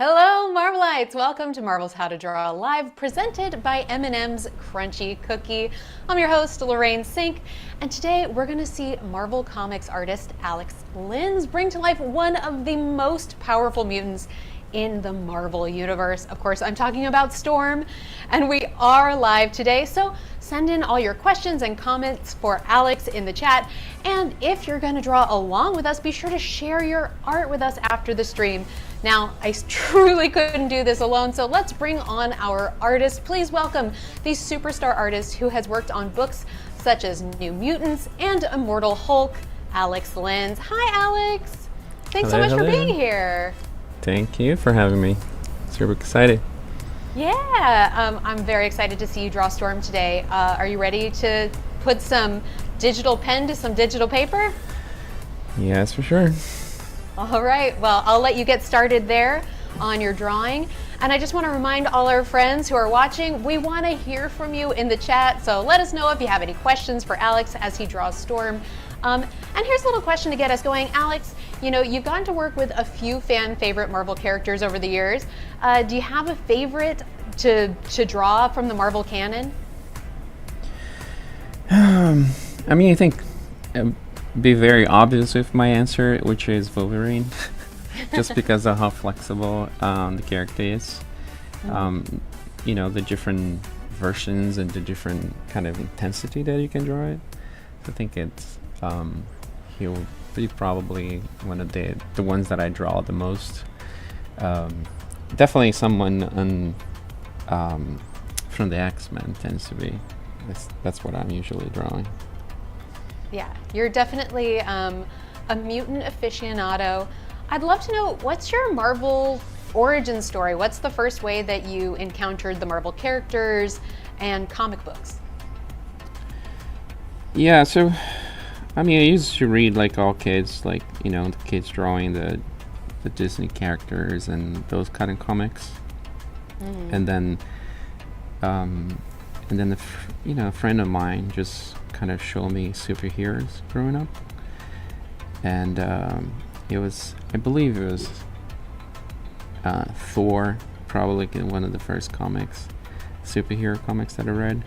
Hello, Marvelites! Welcome to Marvel's How to Draw Live, presented by M&M's Crunchy Cookie. I'm your host, Lorraine Sink, and today we're going to see Marvel Comics artist Alex Lins bring to life one of the most powerful mutants in the Marvel Universe. Of course, I'm talking about Storm, and we are live today, so send in all your questions and comments for Alex in the chat. And if you're going to draw along with us, be sure to share your art with us after the stream. Now, I truly couldn't do this alone, so let's bring on our artist. Please welcome the superstar artist who has worked on books such as New Mutants and Immortal Hulk, Alex Lins. Hi, Alex. Thanks so much for being here. Thank you for having me. Super excited. Yeah, I'm very excited to see you draw Storm today. Are you ready to put some digital pen to some digital paper? Yes, for sure. All right, well, I'll let you get started there on your drawing. And I just want to remind all our friends who are watching, we want to hear from you in the chat. So let us know if you have any questions for Alex as he draws Storm. And here's a little question to get us going. Alex, you know, you've gotten to work with a few fan favorite Marvel characters over the years. Do you have a favorite to draw from the Marvel canon? I mean, I think be very obvious with my answer, which is Wolverine, just because of how flexible the character is. You know, the different versions and the different kind of intensity that you can draw it. I think it's he'll be probably one of the ones that I draw the most. Definitely someone from the X-Men tends to be. That's what I'm usually drawing. Yeah, you're definitely a mutant aficionado. I'd love to know, what's your Marvel origin story? What's the first way that you encountered the Marvel characters and comic books? Yeah, so I mean, I used to read like all kids, like, you know, the kids drawing the Disney characters and those kind of comics. And then a friend of mine just kind of showed me superheroes growing up, and I believe it was Thor, probably one of the first superhero comics that I read,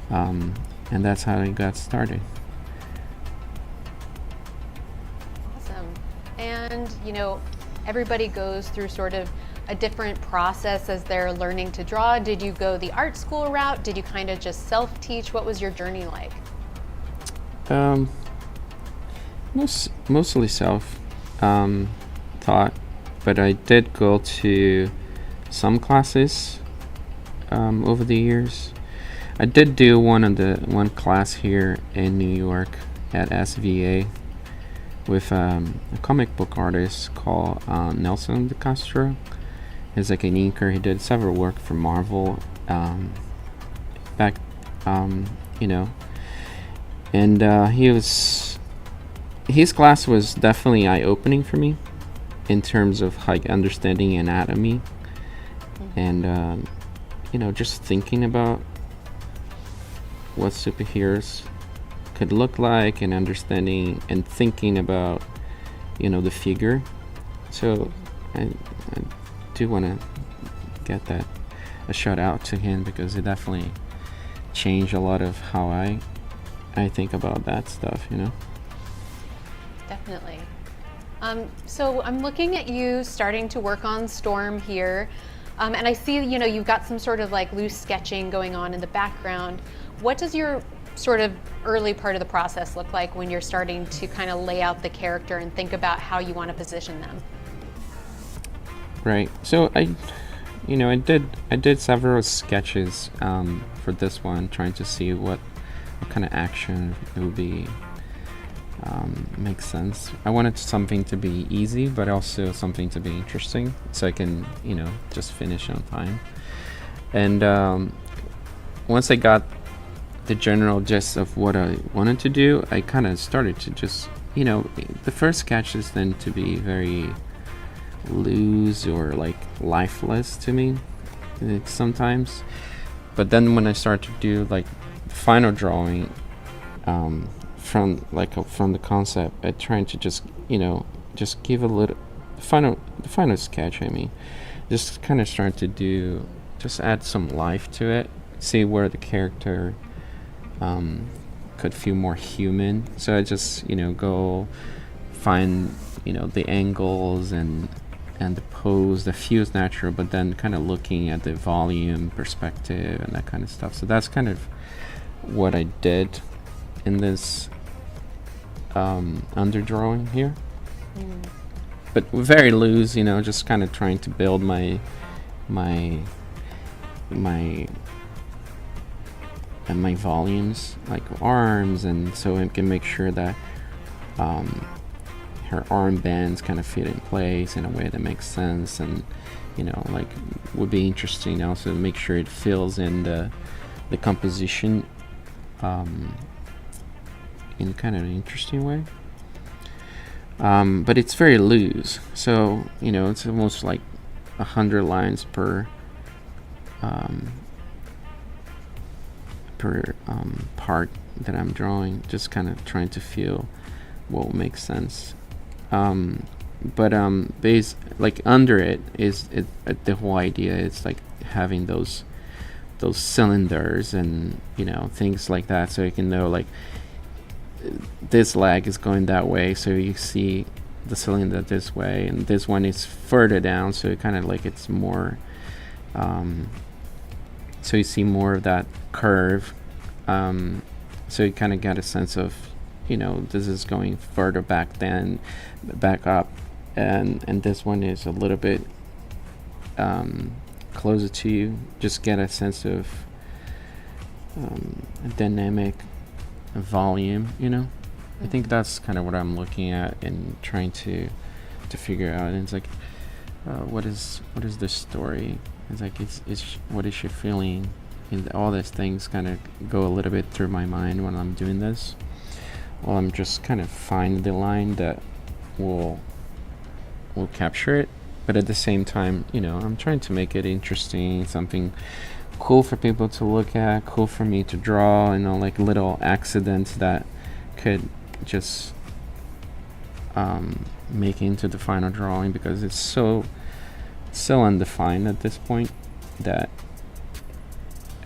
and that's how I got started. Awesome. And you know, everybody goes through sort of a different process as they're learning to draw. Did you go the art school route? Did you kind of just self-teach? What was your journey like? Mostly self taught, but I did go to some classes over the years. I did do one class here in New York at SVA with a comic book artist called Nelson DeCastro. He's like an inker. He did several work for Marvel back, you know, and his class was definitely eye-opening for me in terms of like understanding anatomy and you know, just thinking about what superheroes could look like and understanding and thinking about, you know, the figure. So I do want to get that a shout out to him, because it definitely changed a lot of how I think about that stuff, you know. Definitely. So I'm looking at you starting to work on Storm here, and I see, you know, you've got some sort of like loose sketching going on in the background. What does your sort of early part of the process look like when you're starting to kind of lay out the character and think about how you want to position them? Right. So I did several sketches for this one, trying to see what kind of action it would be makes sense. I wanted something to be easy, but also something to be interesting, so I can, you know, just finish on time. And once I got the general gist of what I wanted to do, I kind of started to just, you know, the first sketches tend to be very loose or like lifeless to me sometimes, but then when I start to do like the final drawing from the concept, I trying to just, you know, just give a little the final sketch, I mean, just kind of start to just add some life to it, see where the character could feel more human. So I just, go find, the angles and the pose that feels natural, but then kind of looking at the volume, perspective, and that kind of stuff. So that's kind of what I did in this underdrawing here. But very loose, just kind of trying to build my volumes, like arms, and so I can make sure that her arm bands kind of fit in place in a way that makes sense, and like would be interesting also to make sure it fills in the composition in kind of an interesting way. But it's very loose, so it's almost like 100 lines per part that I'm drawing, just kind of trying to feel what will make sense. But like under it is the whole idea. It's like having those cylinders and things like that, so you can know like this leg is going that way, so you see the cylinder this way, and this one is further down, so it kind of like it's more so you see more of that curve, so you kind of get a sense of this is going further back up, and this one is a little bit closer to you. Just get a sense of dynamic volume. I think that's kind of what I'm looking at and trying to figure out. And it's like, what is this story? It's like, it's what is she feeling? And all these things kind of go a little bit through my mind when I'm doing this. Well, I'm just kind of find the line that will capture it, but at the same time, I'm trying to make it interesting, something cool for people to look at, cool for me to draw, like little accidents that could just make into the final drawing, because it's so undefined at this point that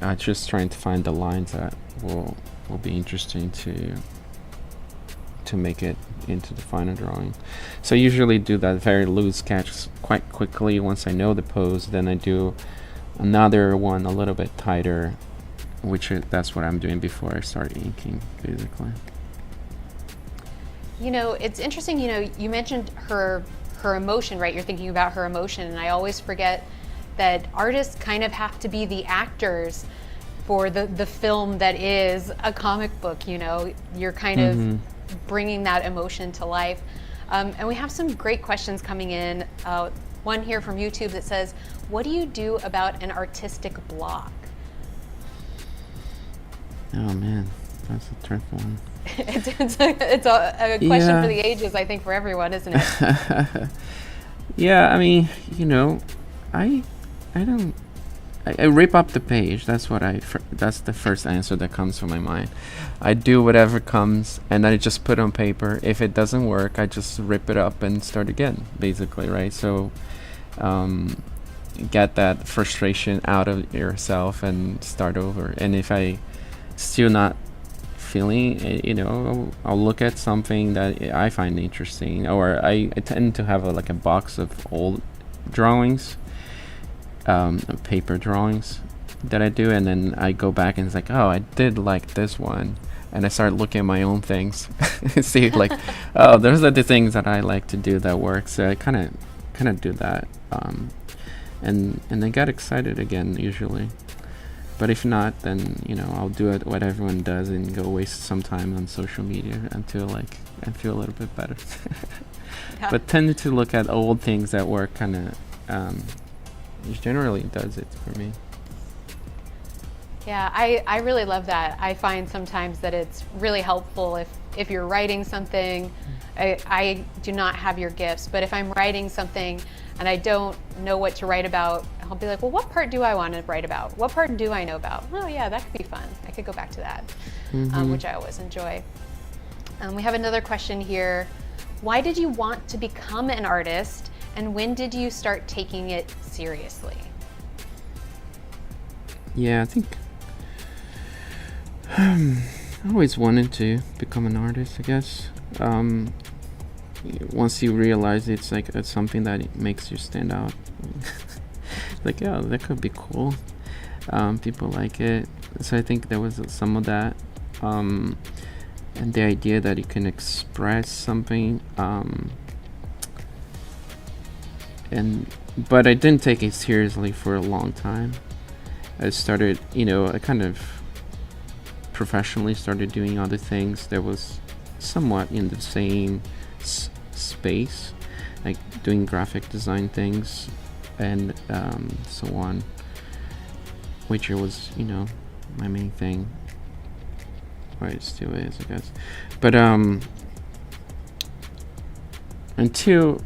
I'm just trying to find the lines that will be interesting to make it into the final drawing. So I usually do that very loose sketch quite quickly. Once I know the pose, then I do another one a little bit tighter, that's what I'm doing before I start inking, basically. It's interesting, you mentioned her emotion, right? You're thinking about her emotion, and I always forget that artists kind of have to be the actors for the film that is a comic book. You're kind of bringing that emotion to life. And we have some great questions coming in. One here from YouTube that says, what do you do about an artistic block? Oh man, that's a tough one. It's a question for the ages, I think, for everyone, isn't it? Yeah, I mean, I rip up the page. That's the first answer that comes to my mind. I do whatever comes, and I just put on paper. If it doesn't work, I just rip it up and start again, basically, right? So, get that frustration out of yourself and start over. And if I still not feeling it, I'll look at something that I find interesting, or I tend to have a box of old drawings, paper drawings that I do, and then I go back and it's like, oh, I did like this one, and I start looking at my own things and see like, oh, those are the things that I like to do that work. So I kind of do that, and then get excited again usually. But if not, then I'll do it what everyone does and go waste some time on social media until I feel a little bit better. Yeah. But tend to look at old things that work, kind of generally does it for me. Yeah, I really love that. I find sometimes that it's really helpful if you're writing something. I do not have your gifts, but if I'm writing something and I don't know what to write about, I'll be like, well, what part do I want to write about? What part do I know about? Oh yeah, that could be fun. I could go back to that, which I always enjoy. We have another question here. Why did you want to become an artist, And when did you start taking it seriously? Yeah, I think I always wanted to become an artist, I guess. Once you realize it's something that makes you stand out, like, yeah, that could be cool. People like it. So I think there was some of that. And the idea that you can express something. But I didn't take it seriously for a long time. I started, I kind of professionally started doing other things that was somewhat in the same space, like doing graphic design things and so on, which was, my main thing. Or it still is, I guess. But until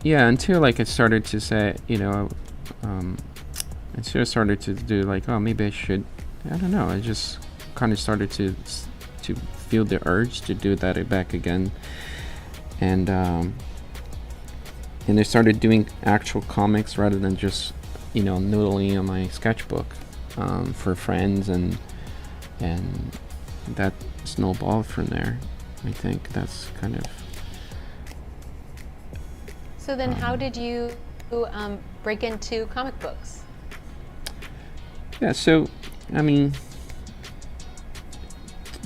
like I started to say, until I started to do like, oh, maybe I should, I don't know, I just kind of started to feel the urge to do that back again. And I started doing actual comics rather than just, noodling on my sketchbook for friends, and that snowballed from there. I think that's kind of. So then how did you break into comic books? Yeah, so, I mean,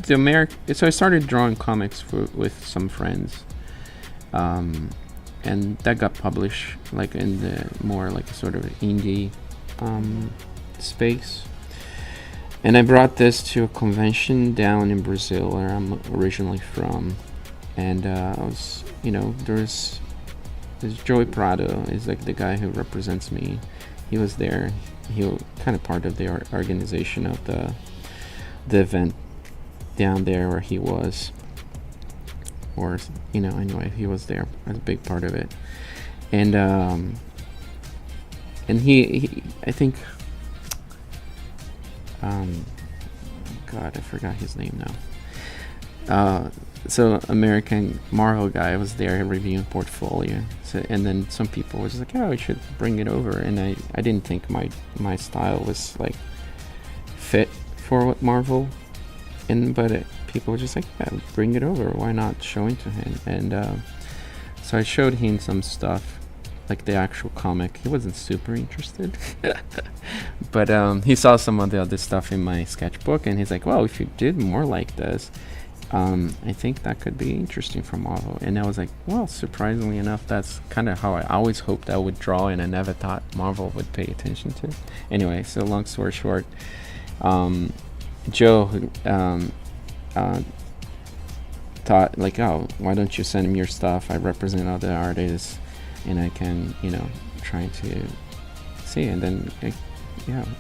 so I started drawing comics with some friends, and that got published like in the more like sort of indie space. And I brought this to a convention down in Brazil, where I'm originally from, and I was, there's Joey Prado is like the guy who represents me. He was there. He was kind of part of the organization of the event down there where he was, or anyway, he was there as a big part of it. And he I think God, I forgot his name now. So American Marvel guy was there reviewing portfolio. So, and then some people was like, oh, we should bring it over. And I didn't think my style was like fit for what Marvel. But people were just like, yeah, bring it over. Why not show it to him? And so I showed him some stuff, like the actual comic. He wasn't super interested. But he saw some of the other stuff in my sketchbook, and he's like, well, if you did more like this, I think that could be interesting for Marvel. And I was like, well, surprisingly enough, that's kind of how I always hoped I would draw, and I never thought Marvel would pay attention to. Anyway, so long story short, Joe thought like, oh, why don't you send him your stuff? I represent other artists, and I can, try to see. And then,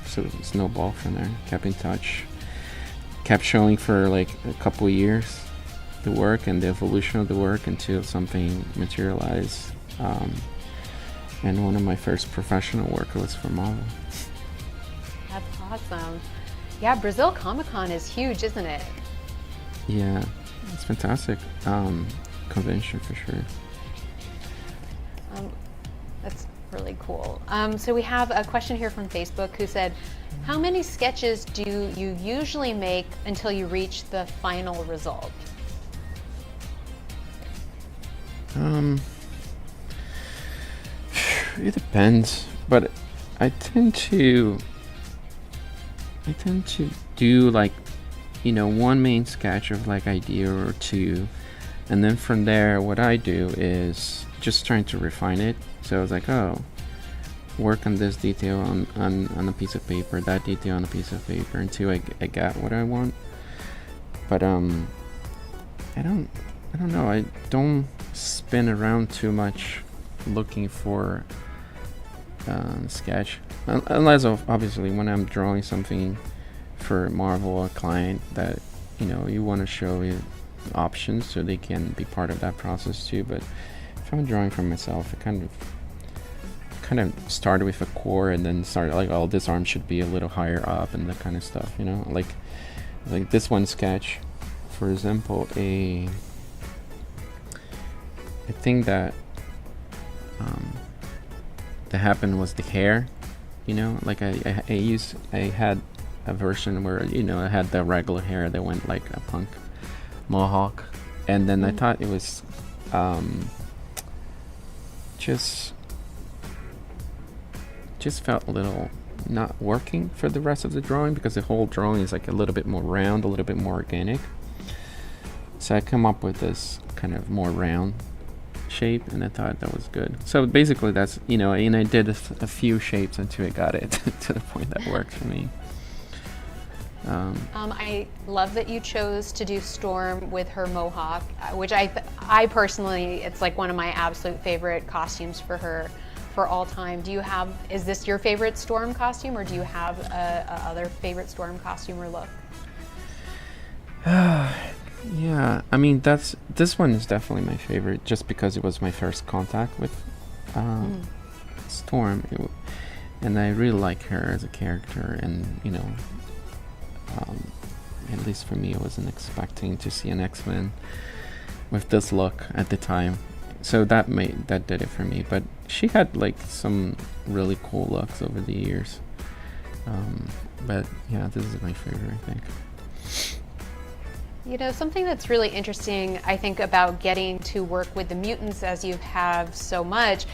so snowball from there. Kept in touch. Kept showing for like a couple of years the work and the evolution of the work until something materialized. And one of my first professional work was for Marvel. That's awesome. Yeah, Brazil Comic Con is huge, isn't it? Yeah, it's fantastic. Convention for sure. That's really cool. So we have a question here from Facebook who said, how many sketches do you usually make until you reach the final result? It depends, but I tend to do like, one main sketch of like idea or two, and then from there what I do is just trying to refine it. So I was like, oh, work on this detail on a piece of paper, that detail on a piece of paper, until I get what I want. But I don't know, I don't spin around too much looking for sketch, unless obviously when I'm drawing something for Marvel or a client that you want to show it options so they can be part of that process too. But if I'm drawing for myself, I kind of started with a core and then started like, oh, this arm should be a little higher up and that kind of stuff, like this one sketch, for example, a thing that that happened was the hair. You know, like I had a version where, you know, I had the regular hair that went like a punk mohawk, and then I thought it was just felt a little not working for the rest of the drawing, because the whole drawing is like a little bit more round, a little bit more organic. So I come up with this kind of more round shape, and I thought that was good. So basically that's, you know, and I did a few shapes until I got it to the point that worked for me. I love that you chose to do Storm with her mohawk, which I personally, it's like one of my absolute favorite costumes for her for all time. Is this your favorite Storm costume, or do you have a other favorite Storm costume or look? Yeah, I mean, this one is definitely my favorite, just because it was my first contact with Storm, and I really like her as a character, and you know, at least for me, I wasn't expecting to see an X-Men with this look at the time, so that did it for me. But she had like some really cool looks over the years, but yeah, this is my favorite, I think. You know, something that's really interesting, I think, about getting to work with the mutants as you have so much,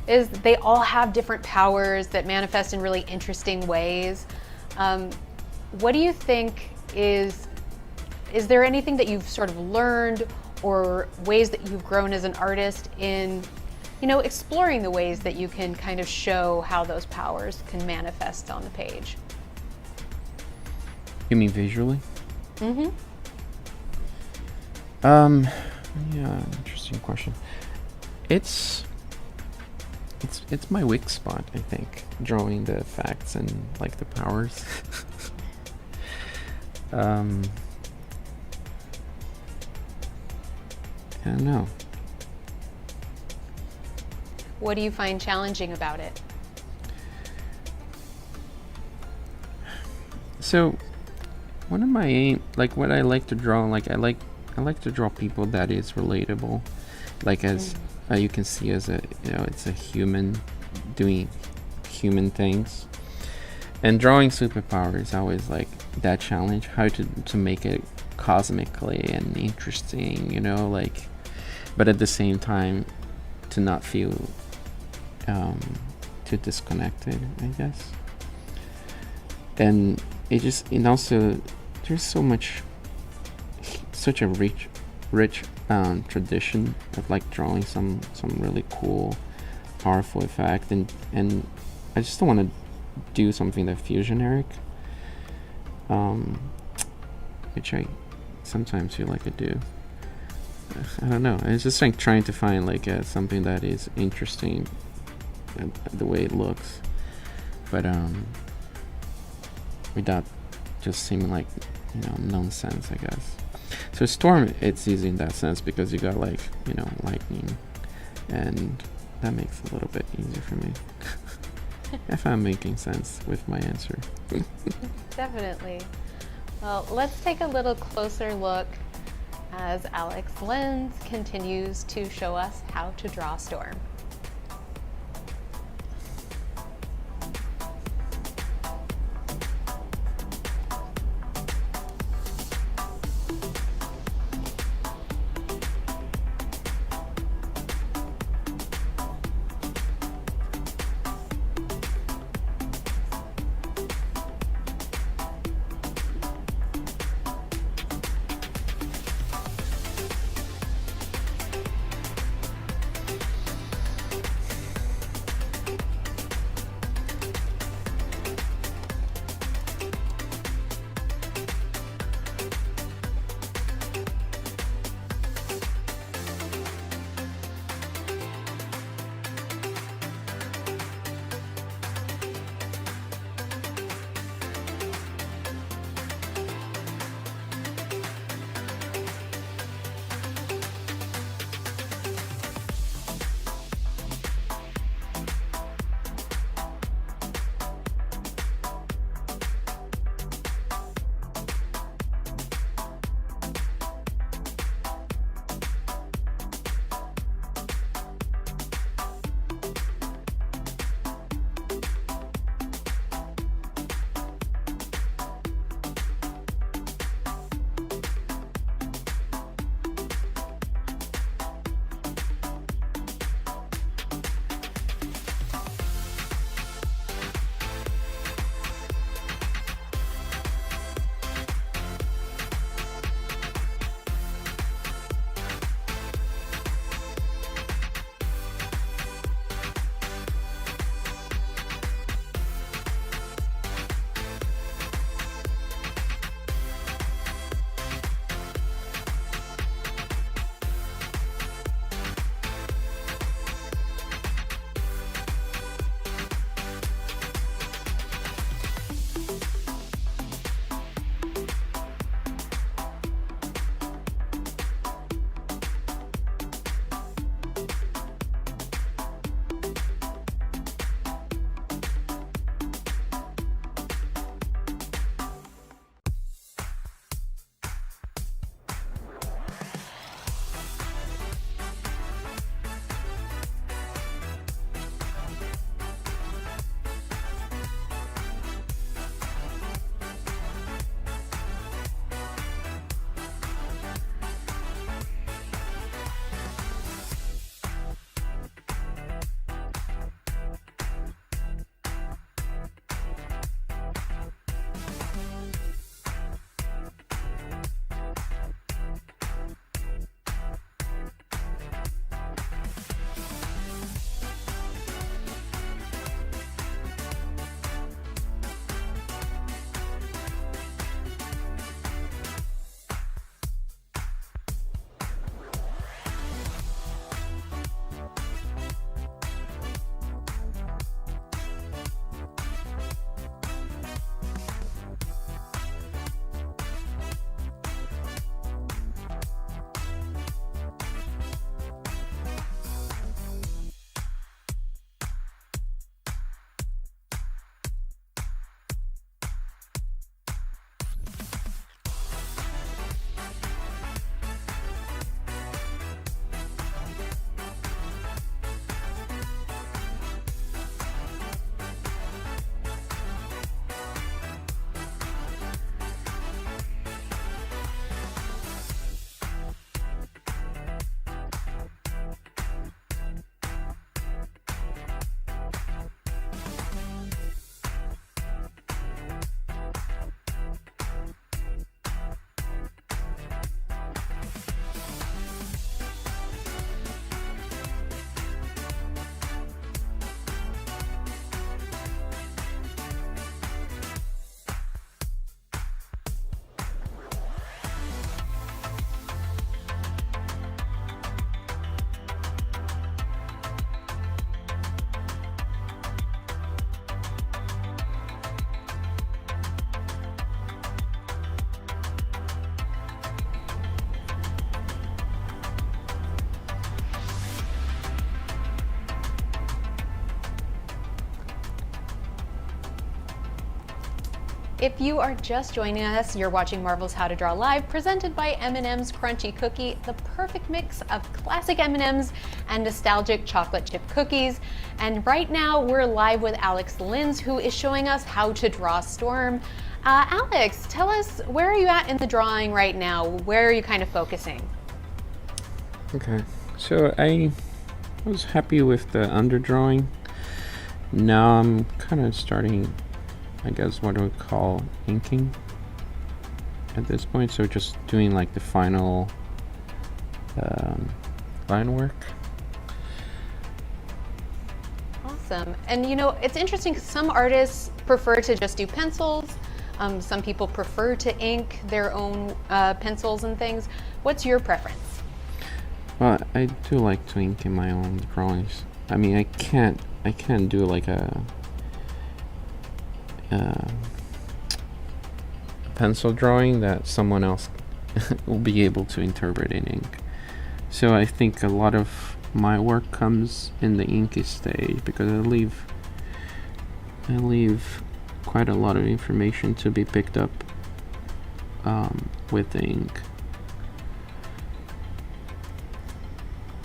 is they all have different powers that manifest in really interesting ways. What do you think is there anything that you've sort of learned, or ways that you've grown as an artist in, you know, exploring the ways that you can kind of show how those powers can manifest on the page? You mean visually? Mm-hmm. Yeah, interesting question. It's my weak spot, I think, drawing the effects and like the powers. I don't know. What do you find challenging about it? So, one of my aim, like what I like to draw, like I like to draw people that is relatable, like as you can see as a, you know, it's a human doing human things, and drawing superpower is always like that challenge, how to make it cosmically and interesting, you know, like, but at the same time to not feel too disconnected, I guess. And it also, there's such a rich tradition of like drawing some really cool, powerful effect, and I just don't want to do something that feels generic, which I sometimes feel like I do. I don't know. It's just like trying to find like something that is interesting, the way it looks, but without just seeming like, you know, nonsense, I guess. So Storm, it's easy in that sense because you got like, you know, lightning, and that makes it a little bit easier for me. If I'm making sense with my answer. Definitely. Well, let's take a little closer look as Alex Lenz continues to show us how to draw Storm. If you are just joining us, you're watching Marvel's How to Draw Live, presented by M&M's Crunchy Cookie, the perfect mix of classic M&M's and nostalgic chocolate chip cookies. And right now, we're live with Alex Linz, who is showing us how to draw Storm. Alex, tell us, where are you at in the drawing right now? Where are you kind of focusing? Okay, so I was happy with the underdrawing. Now I'm kind of starting, I guess, what do we call inking at this point. So just doing like the final line work. Awesome. And you know, it's interesting because some artists prefer to just do pencils. Some people prefer to ink their own pencils and things. What's your preference? Well, I do like to ink in my own drawings. I mean, I can't do like a pencil drawing that someone else will be able to interpret in ink. So I think a lot of my work comes in the inky stage because I leave quite a lot of information to be picked up with the ink.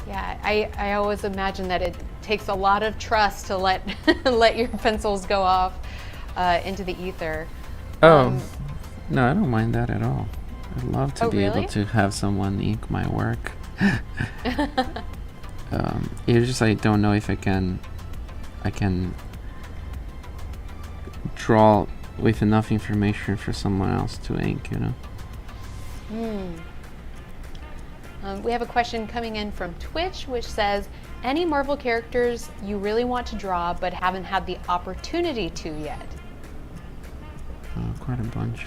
Yeah, I always imagine that it takes a lot of trust to let let your pencils go off into the ether. No, I don't mind that at all. I'd love to be really? able to have someone ink my work. It's just I don't know if I can draw with enough information for someone else to ink, you know. We have a question coming in from Twitch, which says, any Marvel characters you really want to draw but haven't had the opportunity to yet? Quite a bunch.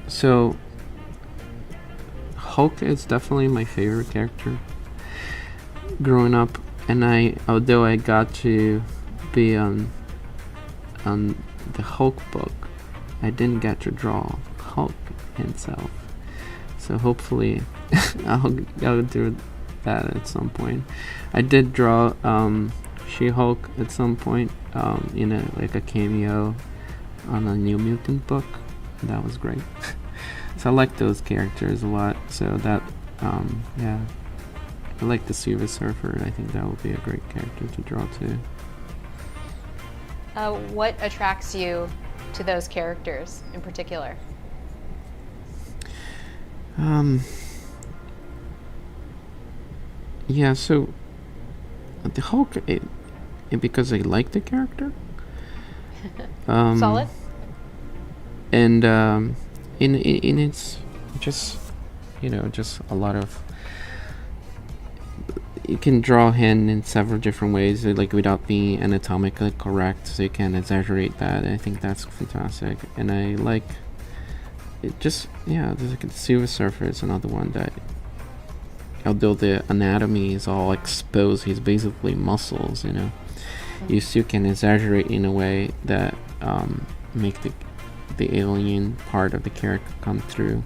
So Hulk is definitely my favorite character growing up, and although I got to be on the Hulk book, I didn't get to draw Hulk himself. So hopefully I'll do that at some point. I did draw She-Hulk at some point in a cameo on a New Mutant book. That was great. So I like those characters a lot. So that yeah, I like the Silver Surfer. I think that would be a great character to draw too. What attracts you to those characters in particular? Yeah, so the Hulk, because I like the character. Solid. And in it's just, just a lot of, you can draw him in several different ways, like without being anatomically correct, so you can exaggerate that. I think that's fantastic, and I like it. Just there's like the Silver Surfer is another one that, although the anatomy is all exposed, he's basically muscles, you still can exaggerate in a way that make the alien part of the character come through.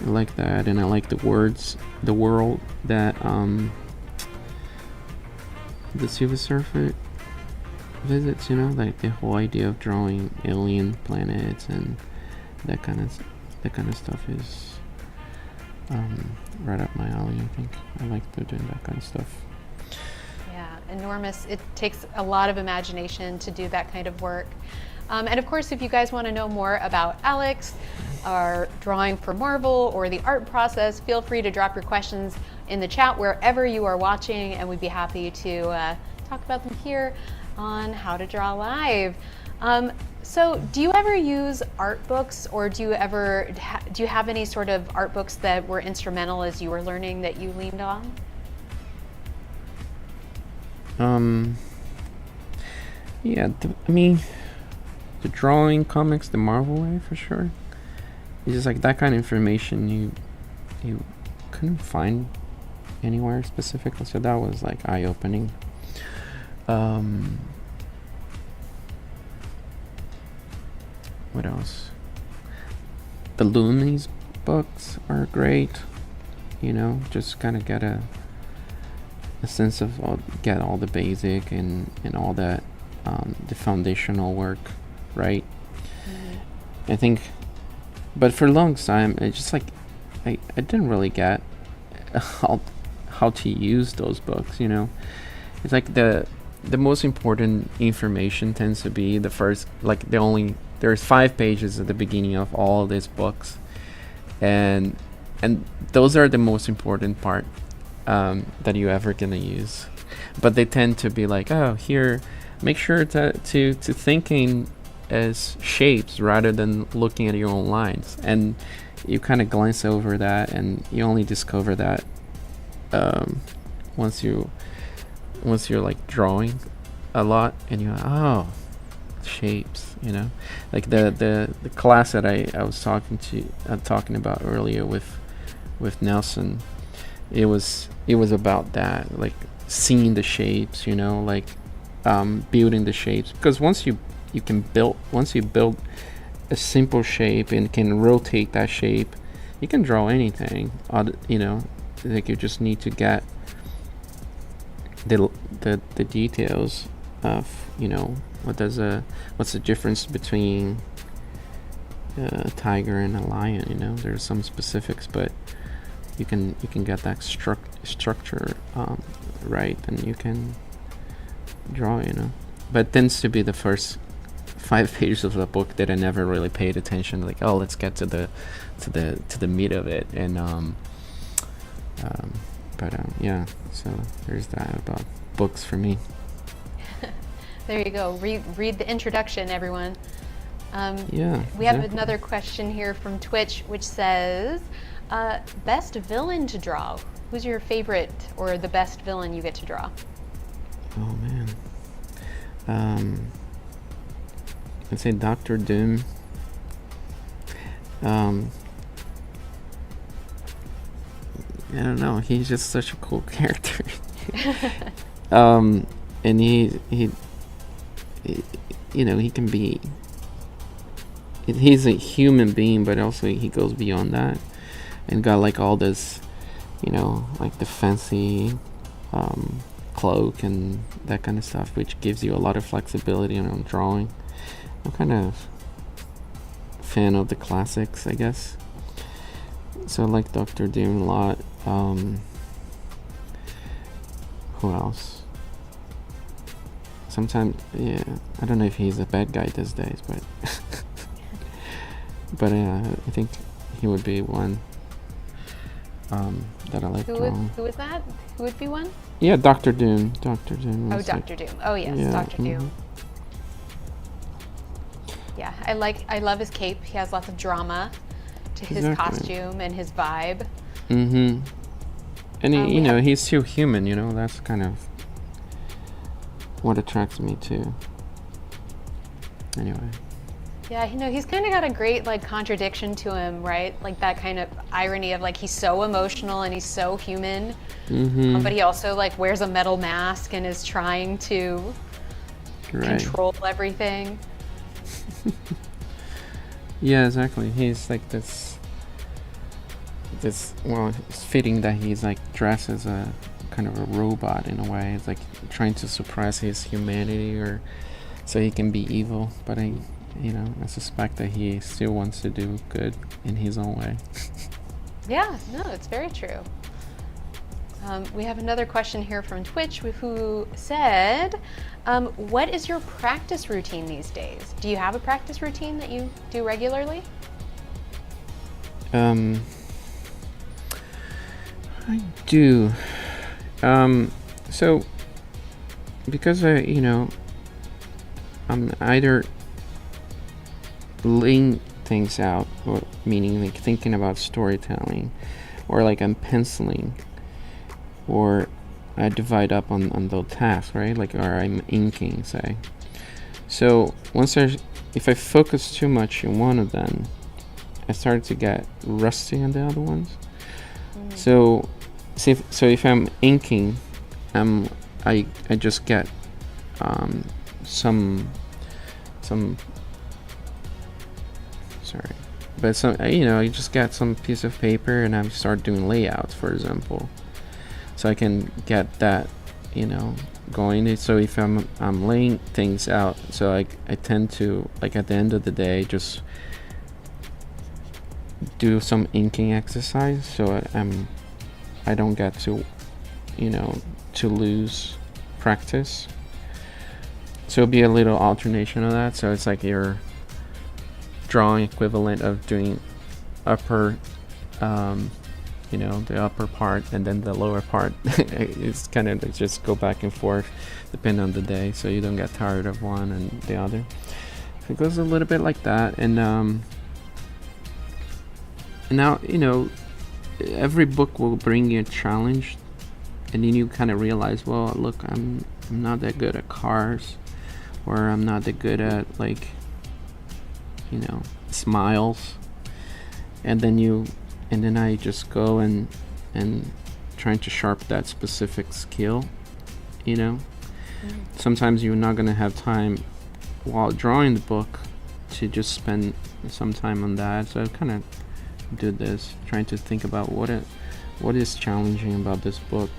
I like that, and I like the world that the Silver Surfer visits, like the whole idea of drawing alien planets and that kind of stuff is right up my alley. I think I like doing that kind of stuff. Yeah, enormous. It takes a lot of imagination to do that kind of work. And of course, if you guys want to know more about Alex, our drawing for Marvel, or the art process, feel free to drop your questions in the chat wherever you are watching, and we'd be happy to talk about them here on How to Draw Live. So do you ever use art books, or do you have any sort of art books that were instrumental as you were learning that you leaned on? Yeah, the drawing comics the Marvel way for sure. It's just like that kind of information you couldn't find anywhere specifically, so that was like eye-opening. What else? The Looney's books are great. Just kind of get a sense of get all the basic and all that the foundational work right? I think, but for a long time, it's just like I didn't really get how to use those books. It's like the most important information tends to be the first, like there's 5 pages at the beginning of all these books, and those are the most important part that you ever gonna use. But they tend to be like, oh, here, make sure to thinking as shapes rather than looking at your own lines, and you kind of glance over that, and you only discover that once you're like drawing a lot, and you're like, oh, shapes, like the class that I was talking about earlier with Nelson. It was about that, like seeing the shapes, like building the shapes, because once you build a simple shape and can rotate that shape, you can draw anything. Like you just need to get the details of what's the difference between a tiger and a lion. There's some specifics, but you can get that structure right, and you can draw. But it tends to be the first 5 pages of the book that I never really paid attention. Like, oh, let's get to the meat of it, and yeah. So there's that about books for me. There you go. Read the introduction, everyone. Yeah. We have another question here from Twitch, which says, best villain to draw. Who's your favorite or the best villain you get to draw? Oh man. I'd say Dr. Doom. I don't know. He's just such a cool character. And he can be. He's a human being, but also he goes beyond that, and got like all this, like the fancy cloak and that kind of stuff, which gives you a lot of flexibility on drawing. I'm kind of fan of the classics, I guess. So I like Dr. Doom a lot. Who else? Sometimes, yeah, I don't know if he's a bad guy these days, but but I think he would be one that I like drawing. Who is that? Who would be one? Yeah, Dr. Doom. Dr. Doom. Oh, Dr. Doom. Oh, yes, yeah, Dr. Doom. Yeah, I love his cape. He has lots of drama to his costume and his vibe. Mm-hmm. And he's too human, that's kind of what attracts me too. Anyway. Yeah, he's kind of got a great like contradiction to him, right? Like that kind of irony of like he's so emotional and he's so human, but he also like wears a metal mask and is trying to control everything. Yeah, exactly. He's like this. Well, it's fitting that he's like dressed as a kind of a robot in a way. It's like trying to suppress his humanity, or so he can be evil. But I suspect that he still wants to do good in his own way. Yeah, no, it's very true. We have another question here from Twitch who said, what is your practice routine these days? Do you have a practice routine that you do regularly? I do. So because I'm either laying things out, or meaning like thinking about storytelling, or like I'm penciling, or I divide up on those tasks, right? Like, or I'm inking, say. So if I focus too much in one of them, I start to get rusty on the other ones. So if I'm inking, I just get some I just get some piece of paper and I start doing layouts, for example, so I can get that going. So if I'm laying things out, so I tend to, like, at the end of the day, just do some inking exercise, so I don't get to, to lose practice. So it'll be a little alternation of that. So it's like your drawing equivalent of doing upper, the upper part and then the lower part. It's kind of just go back and forth depending on the day, so you don't get tired of one and the other. So it goes a little bit like that, and now, every book will bring you a challenge, and then you kind of realize, well, look, I'm not that good at cars, or I'm not that good at, like, smiles, and then I just go and trying to sharp that specific skill. Sometimes you're not gonna have time while drawing the book to just spend some time on that, so I kind of do this, trying to think about what is challenging about this book,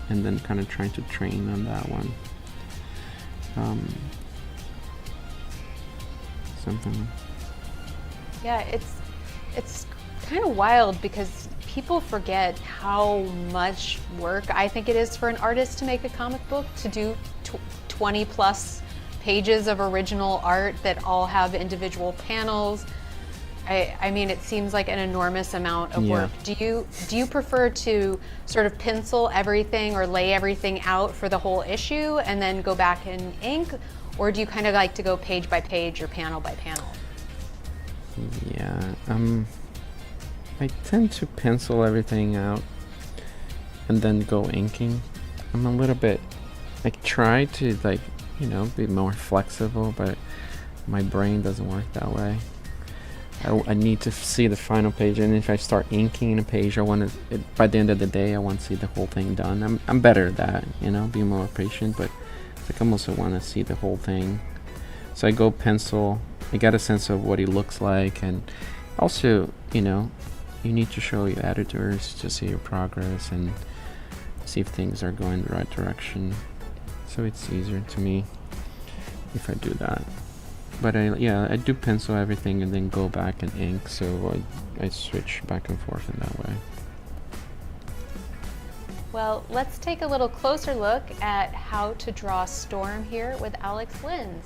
and then kind of trying to train on that one. Something. Yeah, it's kind of wild because people forget how much work I think it is for an artist to make a comic book, to do 20 plus pages of original art that all have individual panels. I mean, it seems like an enormous amount of work. Do you prefer to sort of pencil everything or lay everything out for the whole issue and then go back and ink, or do you kind of like to go page by page or panel by panel? Yeah, I tend to pencil everything out and then go inking. I'm a little bit, I try to, like, be more flexible, but my brain doesn't work that way. I need to see the final page, and if I start inking a page, I want to, by the end of the day, I want to see the whole thing done. I'm better at that, be more patient, but it's like I also want to see the whole thing. So I go pencil. I get a sense of what he looks like, and also, you need to show your editors to see your progress and see if things are going the right direction. So it's easier to me if I do that. But I do pencil everything and then go back and ink, so I switch back and forth in that way. Well, let's take a little closer look at how to draw Storm here with Alex Linz.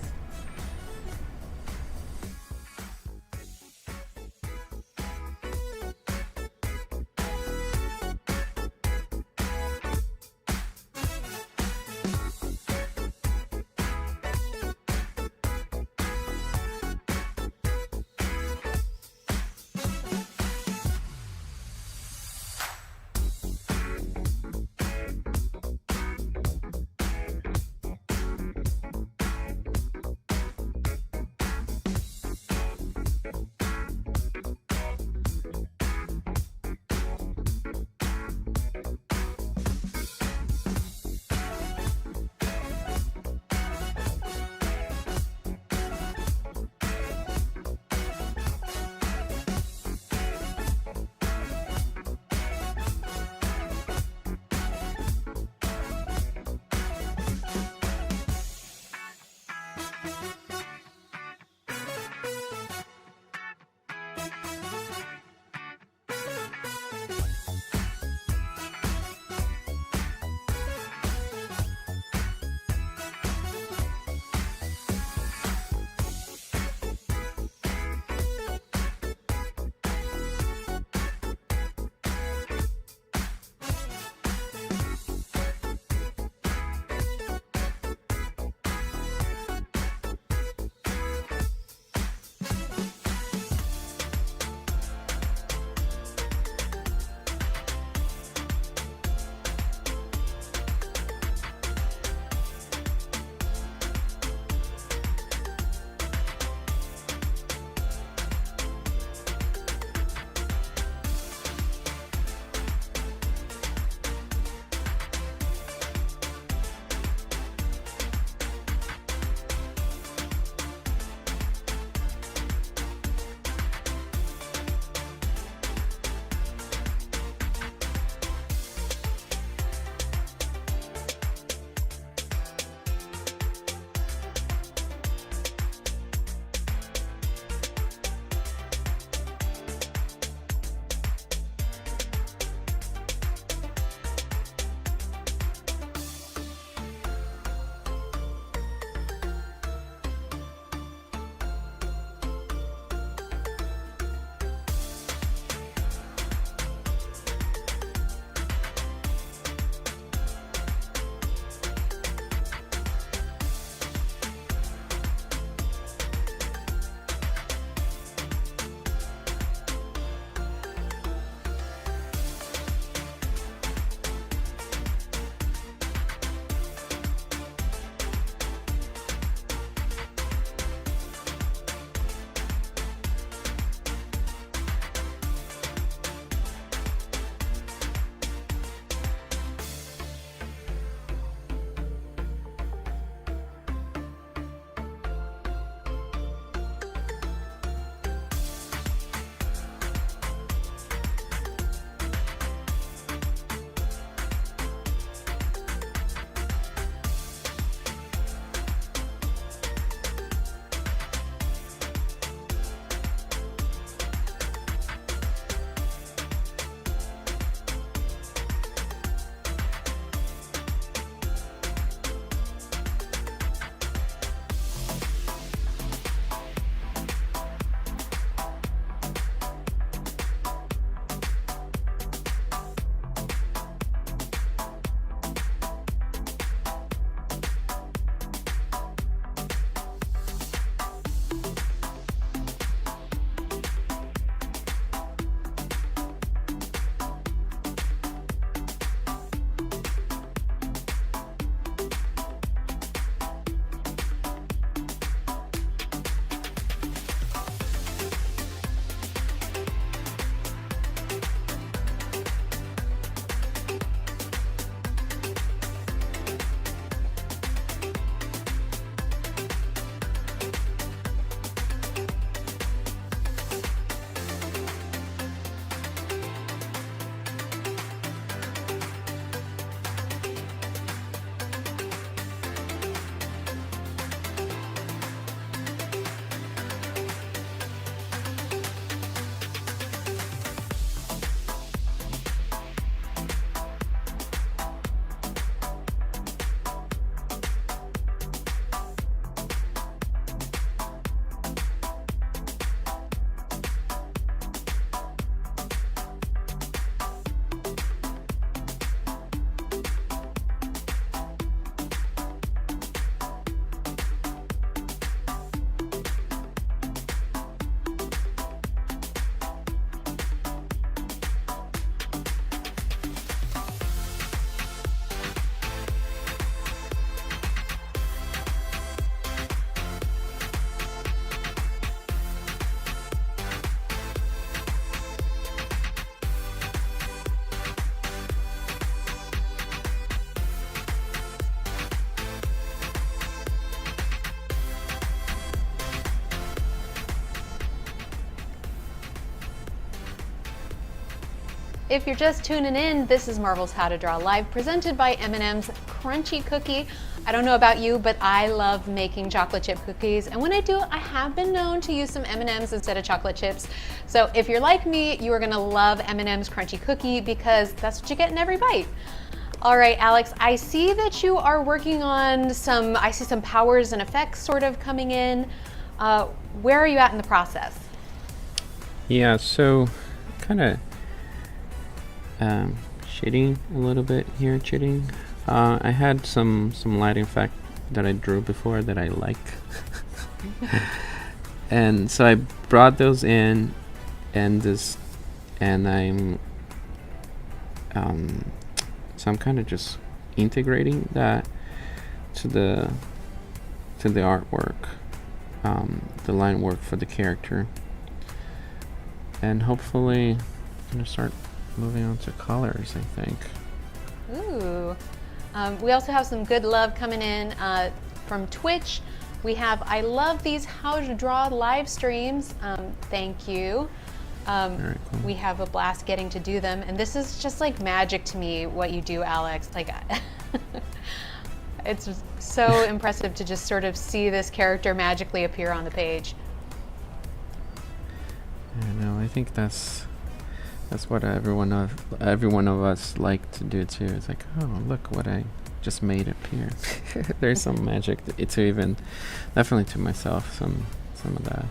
If you're just tuning in, this is Marvel's How to Draw Live, presented by M&M's Crunchy Cookie. I don't know about you, but I love making chocolate chip cookies, and when I do, I have been known to use some M&M's instead of chocolate chips. So if you're like me, you are gonna love M&M's Crunchy Cookie because that's what you get in every bite. All right, Alex, I see that you are working on I see some powers and effects sort of coming in. Where are you at in the process? Yeah, so kind of cheating a little bit here, cheating. I had some lighting effect that I drew before that I like. And so I brought those in, and I'm kind of just integrating that to the artwork, the line work for the character, and hopefully I'm gonna start moving on to colors, I think. Ooh. We also have some good love coming in from Twitch. We have, I love these How to Draw live streams. Thank you. Very cool. We have a blast getting to do them, and this is just like magic to me, what you do, Alex. Like, it's just so impressive to just sort of see this character magically appear on the page. I know. I think that's what every one of us like to do too. It's like, oh, look what I just made appear. There's some magic to even, definitely to myself, some of that.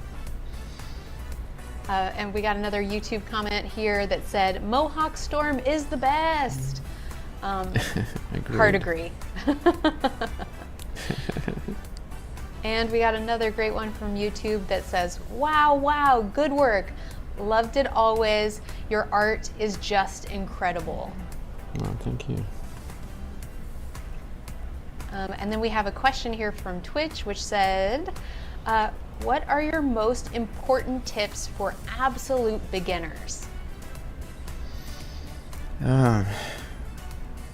And we got another YouTube comment here that said, Mohawk Storm is the best. Hard agree. And we got another great one from YouTube that says, wow, good work. Loved it always. Your art is just incredible. Well, thank you. And then we have a question here from Twitch, which said, what are your most important tips for absolute beginners?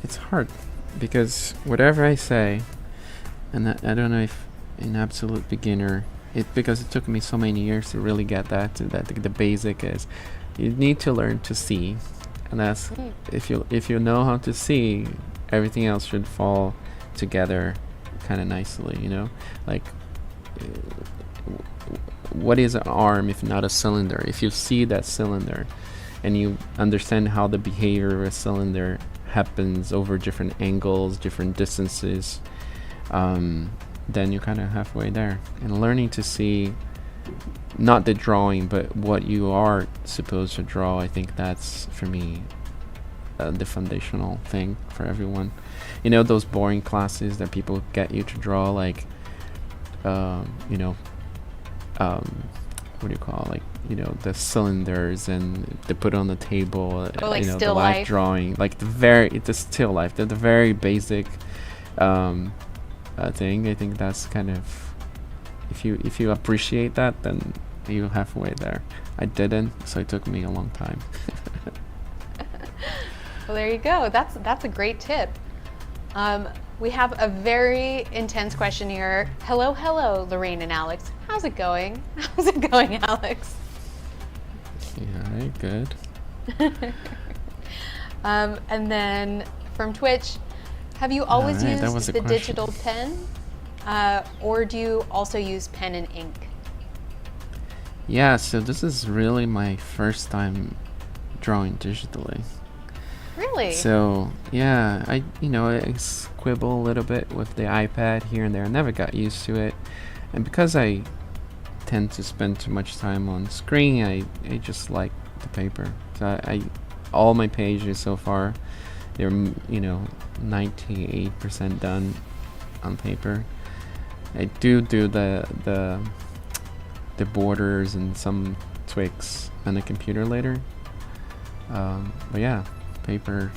It's hard because whatever I say, and I don't know if an absolute beginner, because it took me so many years to really get that the basic is you need to learn to see, and that's if you know how to see, everything else should fall together kind of nicely, you know. Like, what is an arm if not a cylinder? If you see that cylinder and you understand how the behavior of a cylinder happens over different angles, different distances, then you're kind of halfway there. And learning to see not the drawing but what you are supposed to draw, I think that's, for me, the foundational thing for everyone. You know, those boring classes that people get you to draw, like what do you call it? Like, you know, the cylinders and they put on the table, like you know, still the life life drawing, like the still life, the very basic thing. I think that's kind of, if you appreciate that, then you're halfway there. I didn't, so it took me a long time. Well, there you go. That's a great tip. We have a very intense question here. Hello, Lorraine and Alex. How's it going? How's it going, Alex? Yeah, good. And then from Twitch, have you always used the question. digital pen? Or do you also use pen and ink? Yeah, so this is really my first time drawing digitally. Really? So yeah, I squibble a little bit with the iPad here and there. I never got used to it, and because I tend to spend too much time on screen, I just like the paper. So all my pages so far, they're 98% done on paper. I do the borders and some tweaks on the computer later. But yeah, paper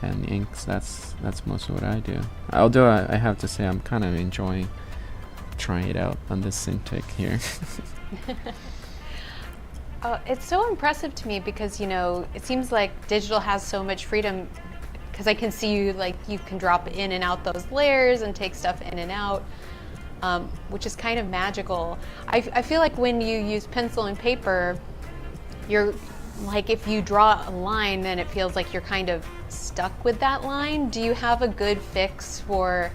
and inks, that's most of what I do. Although I have to say I'm kind of enjoying trying it out on this Cintiq here. It's so impressive to me because, it seems like digital has so much freedom, because I can see you can drop in and out those layers and take stuff in and out, which is kind of magical. I feel like when you use pencil and paper, you're like if you draw a line, then it feels like you're kind of stuck with that line. Do you have a good fix for,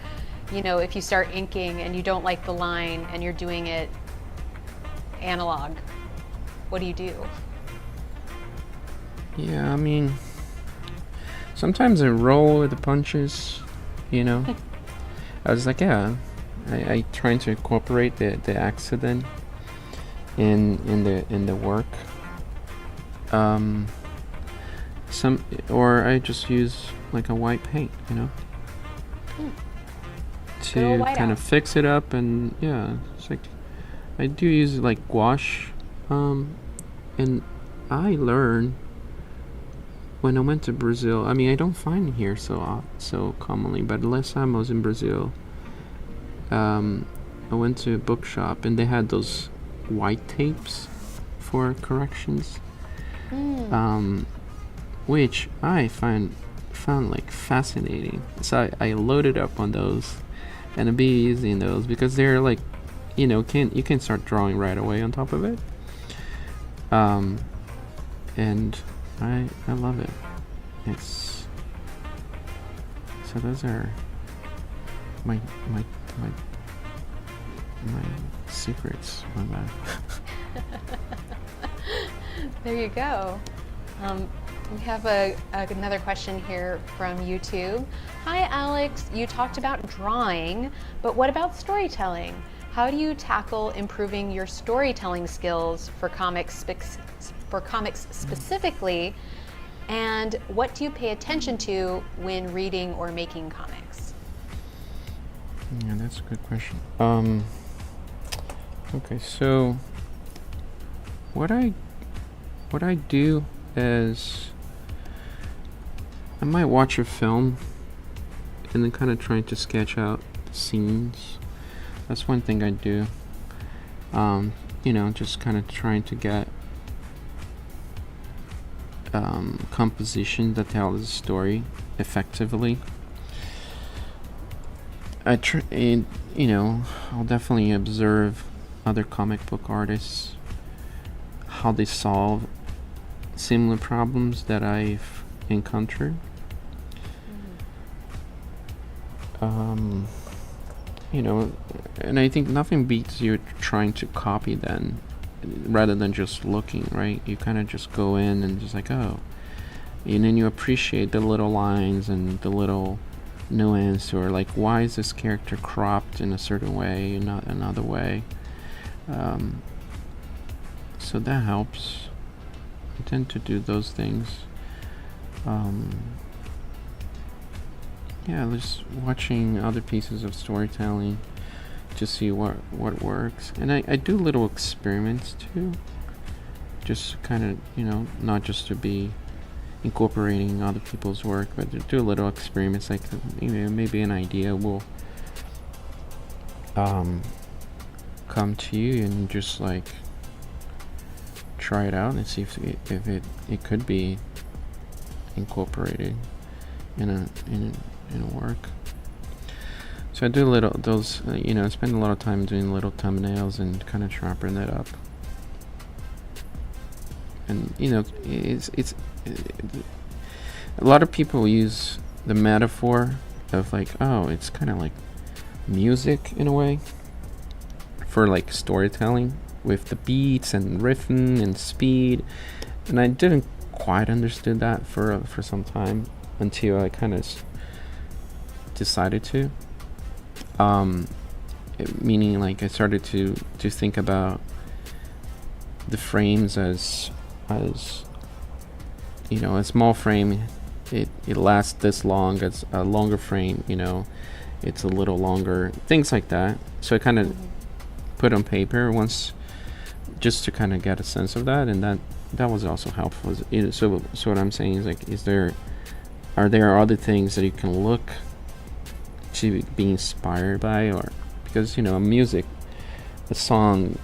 you know, if you start inking and you don't like the line and you're doing it analog, what do you do? Yeah, I mean, sometimes I roll with the punches, you know. I was like, yeah, I trying to incorporate the accident in the work. Or I just use like a white paint, you know, to kind of fix it up. And yeah, it's like I do use like gouache, and I learned when I went to Brazil. I mean, I don't find it here so commonly, but last time I was in Brazil, I went to a bookshop and they had those white tapes for corrections, which I found like fascinating. So I loaded up on those, and it'd be easy in those because they're like, you know, you can start drawing right away on top of it. And I love it. It's so those are my secrets. My bad. There you go. We have another question here from YouTube. Hi Alex, you talked about drawing, but what about storytelling? How do you tackle improving your storytelling skills for comics specifically? And what do you pay attention to when reading or making comics? Yeah, that's a good question. Okay, so what I do is I might watch a film and then kind of trying to sketch out scenes. That's one thing I do. You know, just kind of trying to get composition that tells the story effectively. And you know, I'll definitely observe other comic book artists, how they solve similar problems that I've encountered. You know, and I think nothing beats you trying to copy them rather than just looking, right? You kind of just go in and just like, oh, and then you appreciate the little lines and the little nuance, or like, why is this character cropped in a certain way and not another way? So that helps. I tend to do those things. Yeah, just watching other pieces of storytelling to see what works. And I do little experiments too. Just kind of, you know, not just to be incorporating other people's work, but to do little experiments, like, you know, maybe an idea will come to you and just like try it out and see if it could be incorporated in a work. So I do those, you know, I spend a lot of time doing little thumbnails and kind of sharpen that up. And you know, it's a lot of people use the metaphor of like, oh, it's kind of like music in a way for like storytelling with the beats and riffing and speed, and I didn't quite understood that for some time until I kind of decided to. Meaning like I started to think about the frames as you know, a small frame, it lasts this long. As a longer frame, you know, it's a little longer, things like that. So I kind of put on paper once, just to kind of get a sense of that, and that was also helpful. So what I'm saying is like, are there other things that you can look to be inspired by, or because, you know, music, a song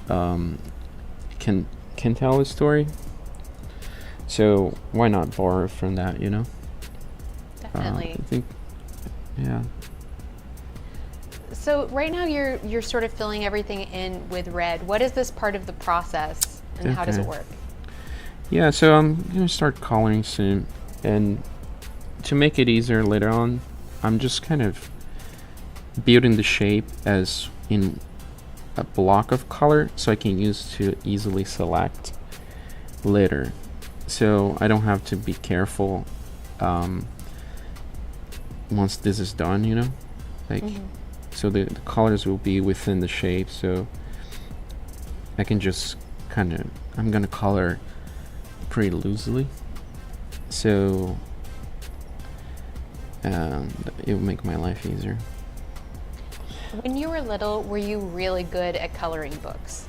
can tell a story. So why not borrow from that, you know? Definitely. I think, yeah. So right now you're sort of filling everything in with red. What is this part of the process, and how does it work? Yeah, so I'm gonna start coloring soon, and to make it easier later on, I'm just kind of building the shape as in a block of color so I can use to easily select later. So I don't have to be careful once this is done, you know? Like, so the colors will be within the shape, so I can just kind of, I'm gonna color pretty loosely. So it will make my life easier. When you were little, were you really good at coloring books?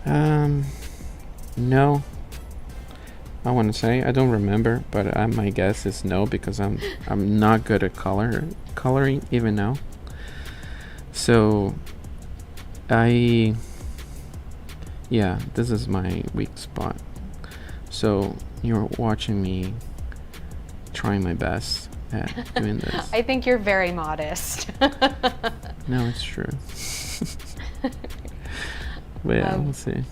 No, I want to say I don't remember, but my guess is no, because I'm not good at coloring even now. So yeah, this is my weak spot. So you're watching me trying my best at doing this. I think you're very modest. No, it's true. But yeah, we'll see.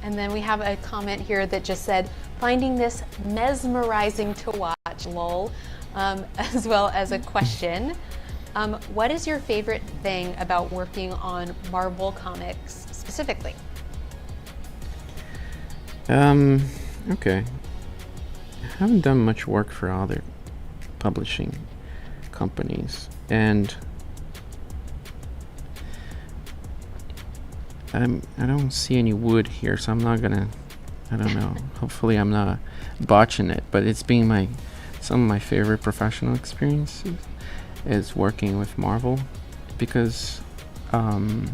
And then we have a comment here that just said, finding this mesmerizing to watch, lol, as well as a question. What is your favorite thing about working on Marvel Comics specifically? Okay. I haven't done much work for other publishing companies, and I don't see any wood here, so I'm not gonna, I don't know, hopefully I'm not botching it, but it's been some of my favorite professional experiences is working with Marvel, because well,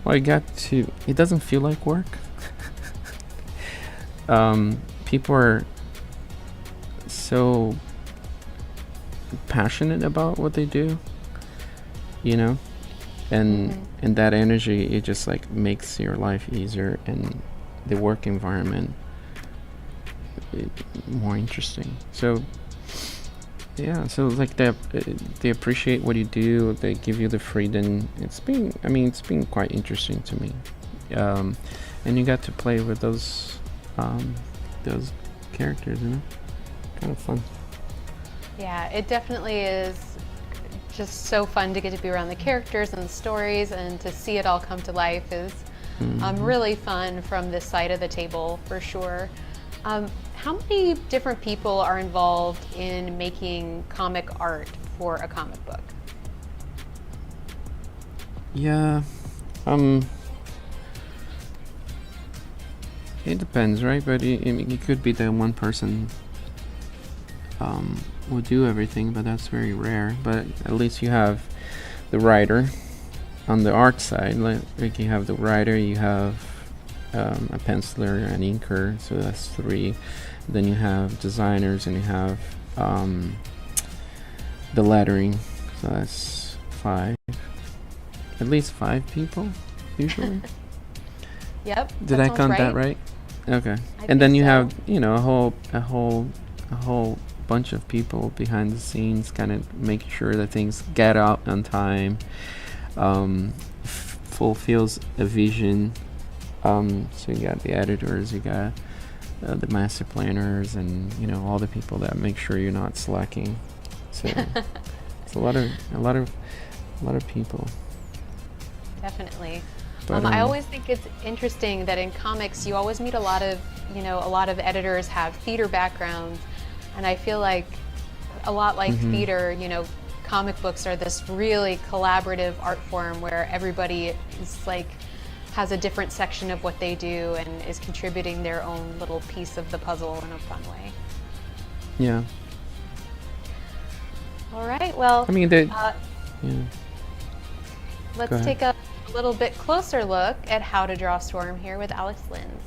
it doesn't feel like work. People are so passionate about what they do, you know, and that energy, it just like makes your life easier and the work environment more interesting. So yeah, so like they appreciate what you do, they give you the freedom. It's been quite interesting to me, and you got to play with those characters, you know, kind of fun. Yeah, it definitely is just so fun to get to be around the characters and the stories, and to see it all come to life is really fun from this side of the table for sure. How many different people are involved in making comic art for a comic book? Yeah, it depends, right? But it could be that one person will do everything, but that's very rare. But at least you have the writer on the art side. Like you have the writer, you have a penciler, an inker, so that's 3. Then you have designers, and you have the lettering, so that's 5. At least 5 people usually. Yep. Did I count that right? Okay. And then you have, you know, a whole bunch of people behind the scenes, kind of making sure that things get out on time, fulfills a vision. So you got the editors, you got the master planners, and you know, all the people that make sure you're not slacking. So it's a lot of people. Definitely. But, I always think it's interesting that in comics you always meet a lot of editors have theater backgrounds, and I feel like a lot like theater, you know, comic books are this really collaborative art form where everybody is like has a different section of what they do and is contributing their own little piece of the puzzle in a fun way. Yeah. All right, well, I mean, yeah. Let's take a little bit closer look at How to Draw Storm here with Alex Linz.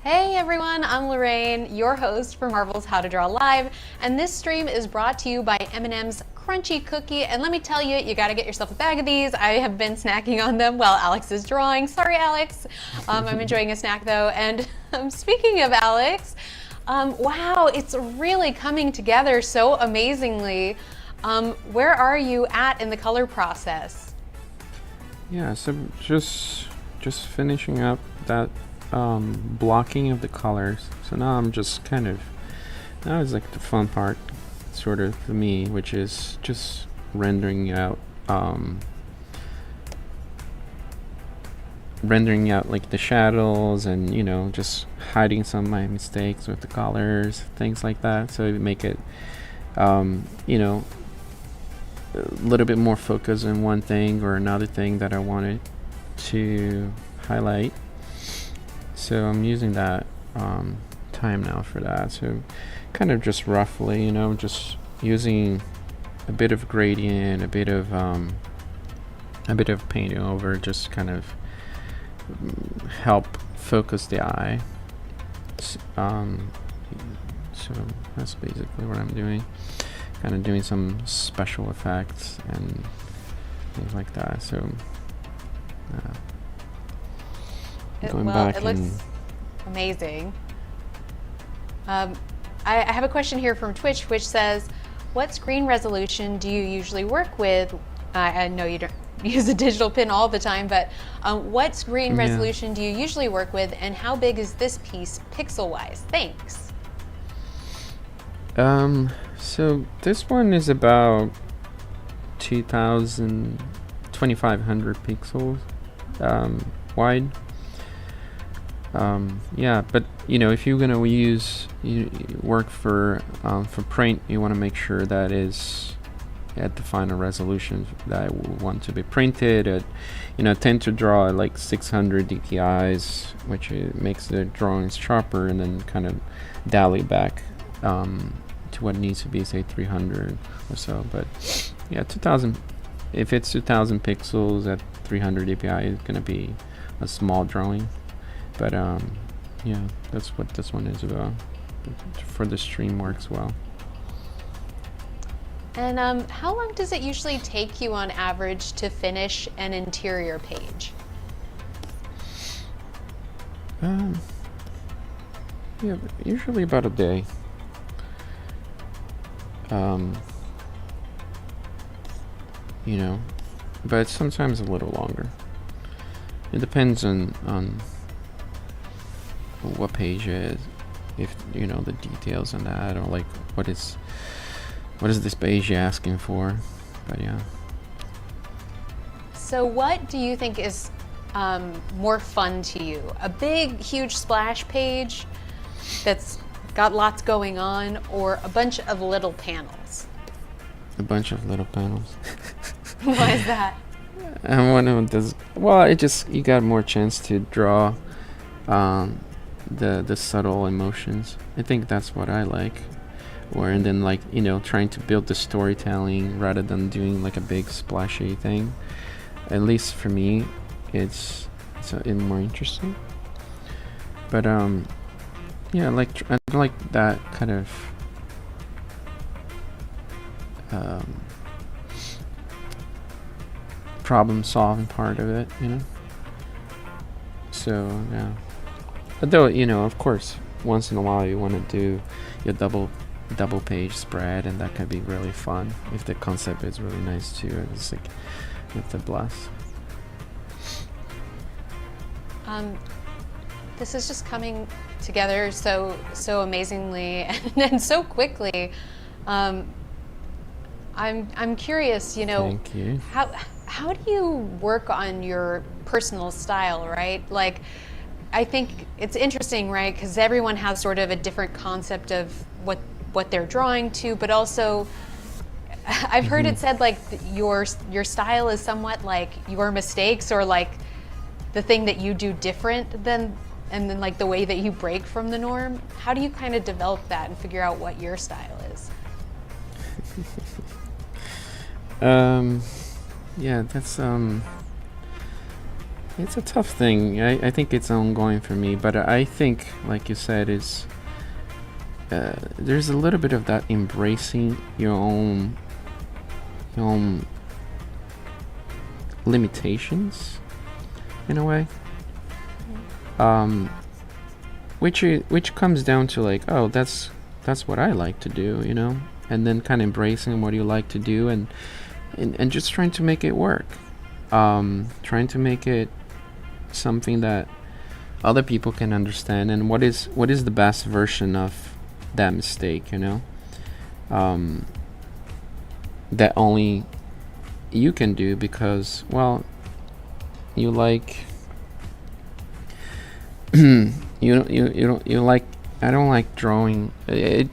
Hey everyone, I'm Lorraine, your host for Marvel's How to Draw Live, and this stream is brought to you by M&M's Crunchy Cookie. And let me tell you, you gotta get yourself a bag of these. I have been snacking on them while Alex is drawing. Sorry, Alex. I'm enjoying a snack though. And speaking of Alex, wow, it's really coming together so amazingly. Where are you at in the color process? Yeah, so just finishing up that blocking of the colors. So now I'm just now is like the fun part, sort of for me, which is just rendering out like the shadows, and just hiding some of my mistakes with the colors, things like that, so you make it a little bit more focus on one thing or another thing that I wanted to highlight. So I'm using that time now for that. So kind of just roughly, just using a bit of gradient, a bit of painting over, just kind of help focus the eye. So that's basically what I'm doing. Kind of doing some special effects and things like that. So going back, it looks amazing. I have a question here from Twitch, which says, what screen resolution do you usually work with? I know you don't use a digital pen all the time, but what screen resolution do you usually work with, and how big is this piece pixel-wise? Thanks. So this one is about 2500 pixels wide. Yeah, but if you're gonna work for print, you want to make sure that is at the final resolution that I want to be printed at. I tend to draw at like 600 DPIs, which makes the drawings sharper, and then kind of dial it back to what needs to be, say 300 or so. But yeah, 2000. If it's 2000 pixels at 300 DPI, it's gonna be a small drawing. But yeah, that's what this one is about. For the stream works well. And how long does it usually take you on average to finish an interior page? Yeah, usually about a day. But sometimes a little longer. It depends on what page it is, if the details on that, or like what is this page asking for. But yeah. So what do you think is more fun to you? A big, huge splash page that's got lots going on, or a bunch of little panels? A bunch of little panels. Why is that? And one of them does well. You got more chance to draw the subtle emotions. I think that's what I like. And then trying to build the storytelling rather than doing like a big splashy thing. At least for me, it's more interesting. But yeah, I like that kind of problem solving part of it, So yeah. But though, of course, once in a while you want to do your double page spread, and that can be really fun if the concept is really nice too. It's like you have to bless. This is just coming together so amazingly and so quickly. I'm curious, Thank you. How do you work on your personal style, right? Like, I think it's interesting, right? Because everyone has sort of a different concept of what they're drawing to, but also I've heard it said like your style is somewhat like your mistakes, or like the thing that you do different than, and then like the way that you break from the norm. How do you kind of develop that and figure out what your style is? Yeah, that's it's a tough thing. I think it's ongoing for me, but I think, like you said, is there's a little bit of that embracing your own limitations in a way. Which comes down to like, oh, that's what I like to do, you know, and then kind of embracing what you like to do, and just trying to make it work, trying to make it something that other people can understand, and what is the best version of that mistake, you know, that only you can do because, well, you like you like, I don't like drawing it.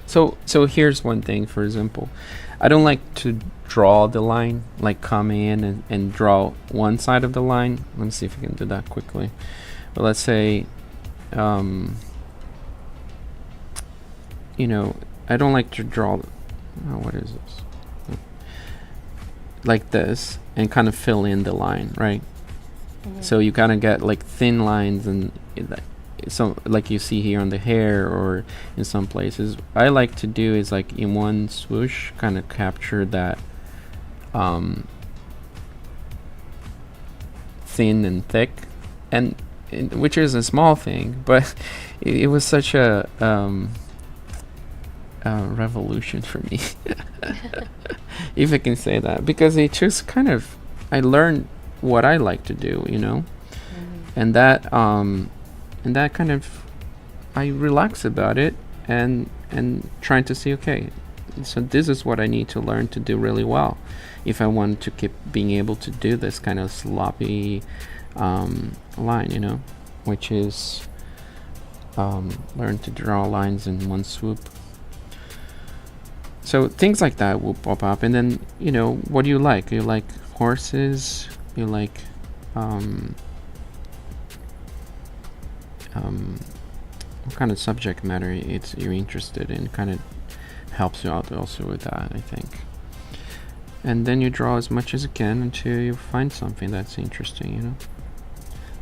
So here's one thing, for example, I don't like to draw the line, like come in and draw one side of the line. Let me see if I can do that quickly. But let's say you know, I don't like to draw what is this, like this, and kind of fill in the line, right? So you kind of get like thin lines, and so like you see here on the hair or in some places. I like to do is like in one swoosh kind of capture that thin and thick, and which is a small thing, but it was such a revolution for me, if I can say that, because it just kind of, I learned what I like to do, you know, and that kind of, I relax about it, and trying to see, okay, so this is what I need to learn to do really well if I want to keep being able to do this kind of sloppy line, you know, which is learn to draw lines in one swoop. So things like that will pop up, and then, you know, what do you like? You like horses? You like what kind of subject matter you're interested in? Kind of helps you out also with that, I think. And then you draw as much as you can until you find something that's interesting, you know,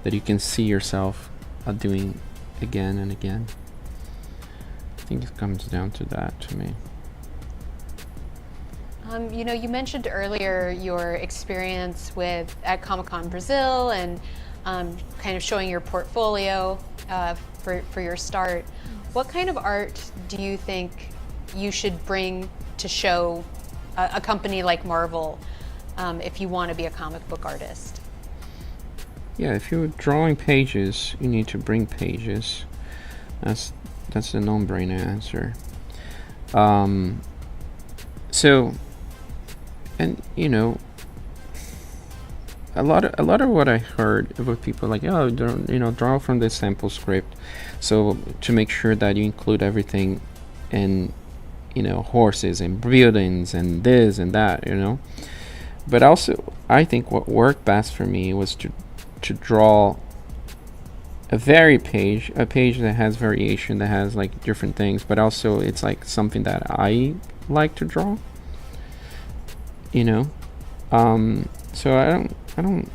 that you can see yourself doing again and again. I think it comes down to that to me. You know, you mentioned earlier your experience at Comic-Con Brazil, and kind of showing your portfolio for your start. What kind of art do you think you should bring to show a company like Marvel if you want to be a comic book artist? Yeah, if you're drawing pages, you need to bring pages. That's the no-brainer answer. So, and you know, a lot of what I heard about people like, oh, draw from this sample script, so to make sure that you include everything, and you know, horses and buildings and this and that, you know. But also, I think what worked best for me was to draw a page that has variation, that has like different things, but also it's like something that I like to draw, you know. So I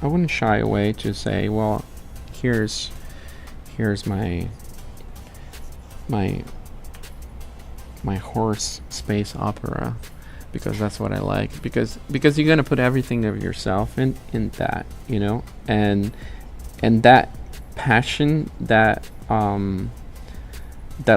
wouldn't shy away to say, well, here's my horse space opera, because that's what I like, because you're gonna put everything of yourself in that, you know, and that passion, that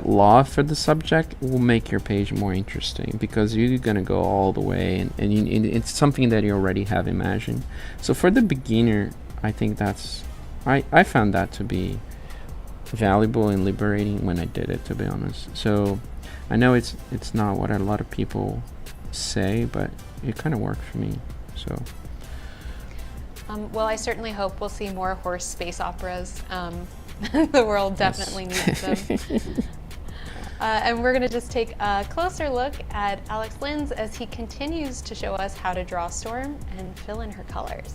love for the subject will make your page more interesting, because you're gonna go all the way, and it's something that you already have imagined. So for the beginner, I think I found that to be valuable and liberating when I did it, to be honest. So I know it's not what a lot of people say, but it kind of worked for me. So well, I certainly hope we'll see more horse space operas. The world definitely needs them. And we're going to just take a closer look at Alex Linz as he continues to show us how to draw Storm and fill in her colors.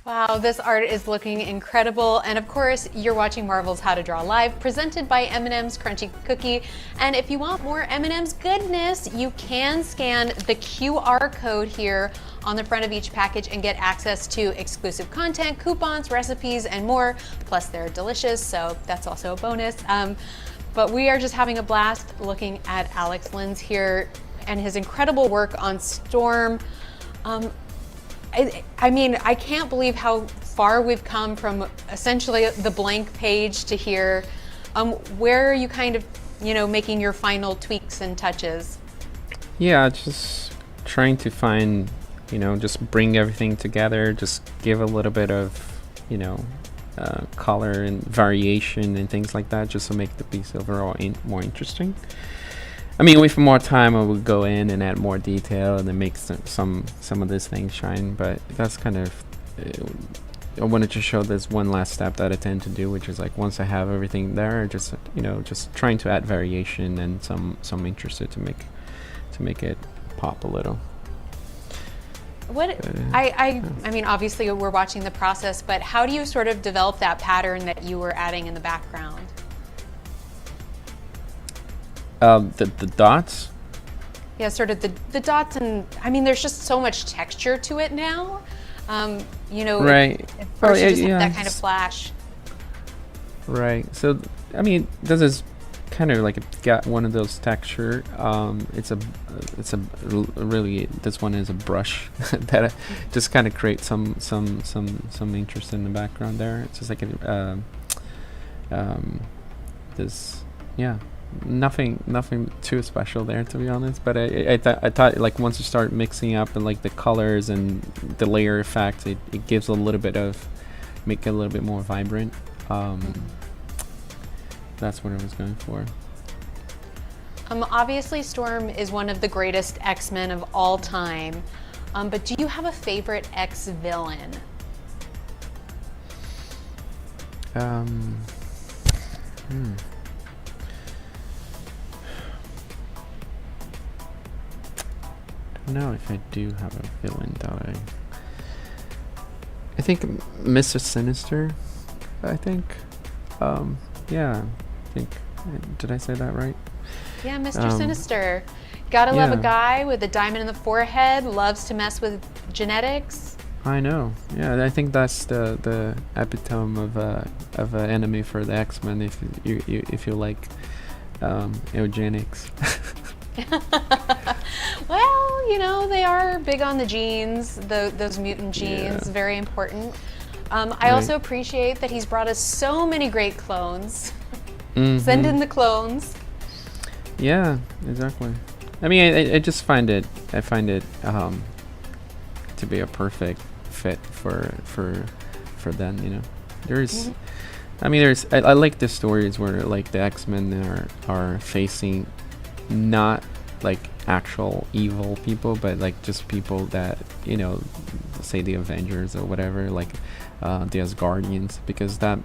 Wow, this art is looking incredible. And of course, you're watching Marvel's How to Draw Live, presented by M&M's Crunchy Cookie. And if you want more M&M's goodness, you can scan the QR code here on the front of each package and get access to exclusive content, coupons, recipes, and more. Plus, they're delicious, so that's also a bonus. But we are just having a blast looking at Alex Linz here and his incredible work on Storm. I mean, I can't believe how far we've come from essentially the blank page to here. Where are you kind of, making your final tweaks and touches? Yeah, just trying to find, just bring everything together, just give a little bit of, color and variation and things like that, just to make the piece overall more interesting. I mean, with more time, I would go in and add more detail and then make some of these things shine. But that's kind of, I wanted to show this one last step that I tend to do, which is like once I have everything there, just just trying to add variation and some interest to make it pop a little. I mean, obviously we're watching the process, but how do you sort of develop that pattern that you were adding in the background? The dots. Yeah, sort of the dots, and I mean, there's just so much texture to it now. Right. At first you just have that kind of flash. Right. So, I mean, this is kind of like it's got one of those texture. It's a really, this one is a brush that just kind of creates some interest in the background there. It's just like this, yeah. Nothing too special there, to be honest, but I thought like once you start mixing up and like the colors and the layer effect, it gives a little bit of, make it a little bit more vibrant. That's what I was going for. Obviously Storm is one of the greatest X-Men of all time, but do you have a favorite X-villain? I don't know if I do have a villain that I think Mr. Sinister. I think, yeah. I think, did I say that right? Yeah, Mr. Sinister. Gotta love a guy with a diamond in the forehead. Loves to mess with genetics. I know. Yeah, I think that's the epitome of an enemy for the X-Men. If you like eugenics. Well, they are big on the genes, those mutant genes, very important. I also appreciate that he's brought us so many great clones. Send in the clones. Yeah, exactly. I mean, I just find it to be a perfect fit for them. There's, I mean, I like the stories where like the X-Men are facing not like actual evil people, but like just people that say the Avengers or whatever, like the Asgardians, because that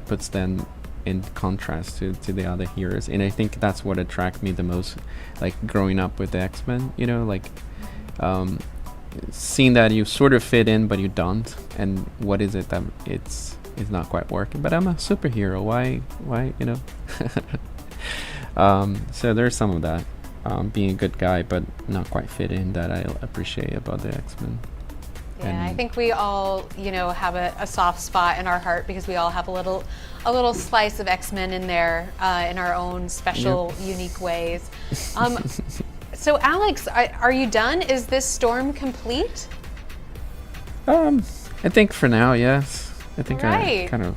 puts them in contrast to the other heroes, and I think that's what attracted me the most, like growing up with the X-Men. like seeing that you sort of fit in but you don't, and what is it that it's not quite working, but I'm a superhero, why so there's some of that, being a good guy but not quite fit in, that I appreciate about the X-Men. Yeah, I think we all, have a soft spot in our heart, because we all have a little slice of X-Men in there, in our own special, unique ways. So Alex, are you done? Is this Storm complete? I think for now, yes. I think I kind of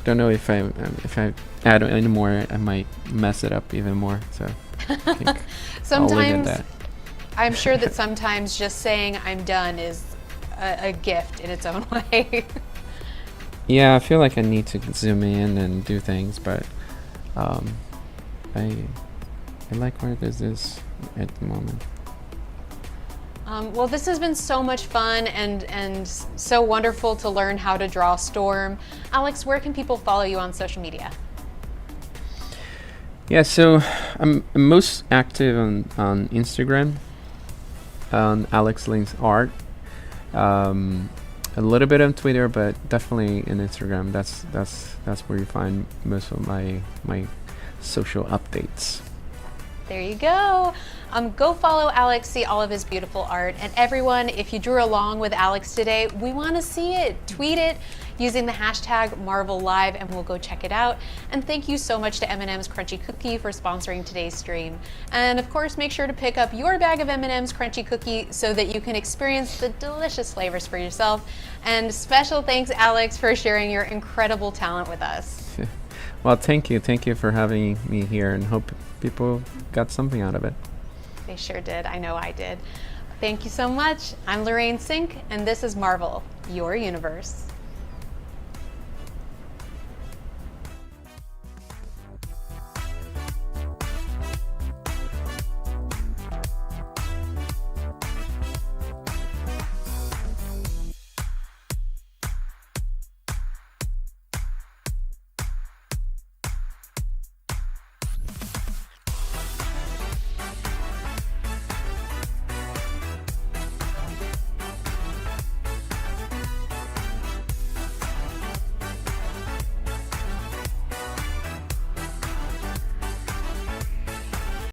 don't know if I add any more, I might mess it up even more. So I think sometimes I'll leave it at that. I'm sure that sometimes just saying I'm done is a gift in its own way. Yeah, I feel like I need to zoom in and do things, but I I like where this is at the moment. Well, this has been so much fun and so wonderful to learn how to draw storm. Alex, where can people follow you on social media? Yeah, so I'm most active on Instagram, on Alex Links Art. A little bit on Twitter, but definitely in Instagram. That's where you find most of my social updates. There you go. Go follow Alex, see all of his beautiful art. And everyone, if you drew along with Alex today, we want to see it. Tweet it using the hashtag #MarvelLive and we'll go check it out. And thank you so much to M&M's Crunchy Cookie for sponsoring today's stream. And of course, make sure to pick up your bag of M&M's Crunchy Cookie so that you can experience the delicious flavors for yourself. And special thanks, Alex, for sharing your incredible talent with us. Well, thank you. Thank you for having me here, and hope people got something out of it. They sure did. I know I did. Thank you so much. I'm Lorraine Sink, and this is Marvel, your universe.